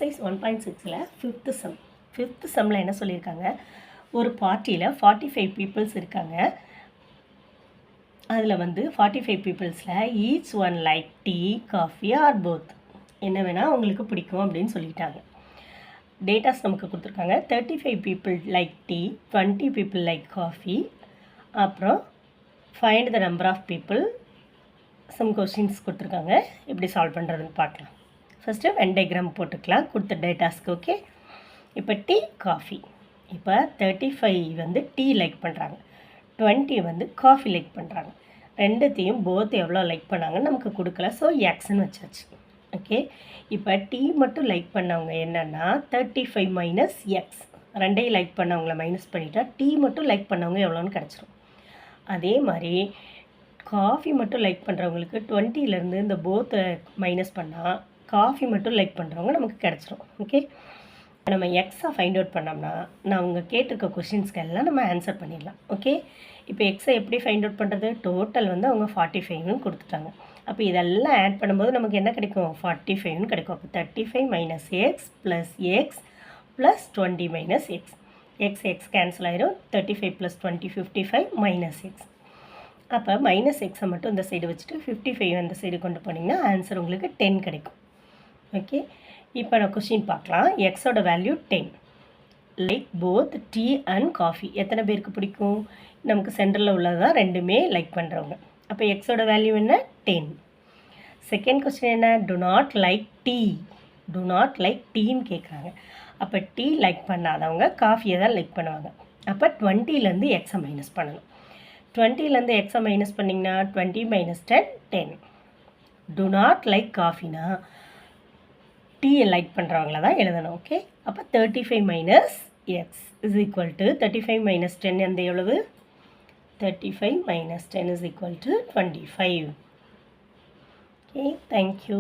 Exercise 1.6ல் fifth சம்மில் என்ன சொல்லியிருக்காங்க, ஒரு பார்ட்டியில் 45 பீப்புள்ஸ் இருக்காங்க. அதில் 45 பீப்புள்ஸில் each one like tea, coffee or both. என்ன வேணால் உங்களுக்கு பிடிக்கும் அப்படின்னு சொல்லிட்டாங்க. டேட்டாஸ் நமக்கு கொடுத்துருக்காங்க. 35 people like tea, 20 people like coffee. அப்புறம் find the number of people. Some questions கொடுத்துருக்காங்க. எப்படி சால்வ் பண்ணுறதுன்னு பார்க்கலாம். ஃபஸ்ட்டு வென் டயக்ராம் போட்டுக்கலாம் கொடுத்த டேட்டாஸ்க்கு. ஓகே, இப்போ டீ, காஃபி. இப்போ 35 டீ லைக் பண்ணுறாங்க, 20 காஃபி லைக் பண்ணுறாங்க. ரெண்டுத்தையும் போத் எவ்வளோ லைக் பண்ணாங்கன்னு நமக்கு கொடுக்கல. ஸோ எக்ஸ்ன்னு வச்சாச்சு. ஓகே, இப்போ டீ மட்டும் லைக் பண்ணவங்க என்னென்னா 35 மைனஸ் எக்ஸ். ரெண்டையும் லைக் பண்ணவங்கள மைனஸ் பண்ணிட்டா டீ மட்டும் லைக் பண்ணவங்க எவ்வளோன்னு கிடச்சிரும். அதே மாதிரி காஃபி மட்டும் லைக் பண்ணுறவங்களுக்கு 20லேருந்து இந்த போத்தை மைனஸ் பண்ணால் காஃபி மட்டும் லைக் பண்ணுறவங்க நமக்கு கிடச்சிரும். ஓகே, நம்ம எக்ஸை ஃபைண்ட் அவுட் பண்ணோம்னா நான் அவங்க கேட்டிருக்க கொஷின்ஸ்க்கு எல்லாம் நம்ம ஆன்சர் பண்ணிடலாம். ஓகே, இப்போ எக்ஸை எப்படி ஃபைண்ட் அவுட் பண்ணுறது? டோட்டல் அவங்க 45ன்னு கொடுத்துட்டாங்க. அப்போ இதெல்லாம் ஆட் பண்ணும்போது நமக்கு என்ன கிடைக்கும்? 45ன்னு கிடைக்கும். அப்போ 35 minus X plus X plus 20 minus X. X cancel ஆயிரும். 35 ப்ளஸ் 20 55 மைனஸ் எக்ஸ். அப்போ மைனஸ் எக்ஸை மட்டும் இந்த சைடு வச்சுட்டு 55 அந்த சைடு கொண்டு போனீங்கன்னா ஆன்சர் உங்களுக்கு 10 கிடைக்கும். ஓகே, இப்போ நான் கொஸ்டின் பார்க்கலாம். எக்ஸோட value 10. Like both tea and coffee. எத்தனை பேருக்கு பிடிக்கும்? நமக்கு சென்டரில் உள்ளது தான் ரெண்டுமே லைக் பண்ணுறவங்க. அப்போ எக்ஸோட வேல்யூ என்ன? 10. செகண்ட் கொஸ்டின் என்ன? To not like tea. To not like டீன்னு கேட்குறாங்க. அப்போ டீ லைக் பண்ணாதவங்க காஃபியை தான் லைக் பண்ணுவாங்க. அப்போ 20லேருந்து எக்ஸை மைனஸ் பண்ணணும். 20லேருந்து எக்ஸை மைனஸ் பண்ணிங்கன்னா 20 மைனஸ் 10 10. டு நாட் லைக் காஃபினா டீயை லைக் பண்ணுறவங்கள தான் எழுதணும். ஓகே, அப்போ 35 minus X is equal to 35 minus 10 அந்த எவ்வளவு? 35 minus 10 is equal to 25. Okay, thank you.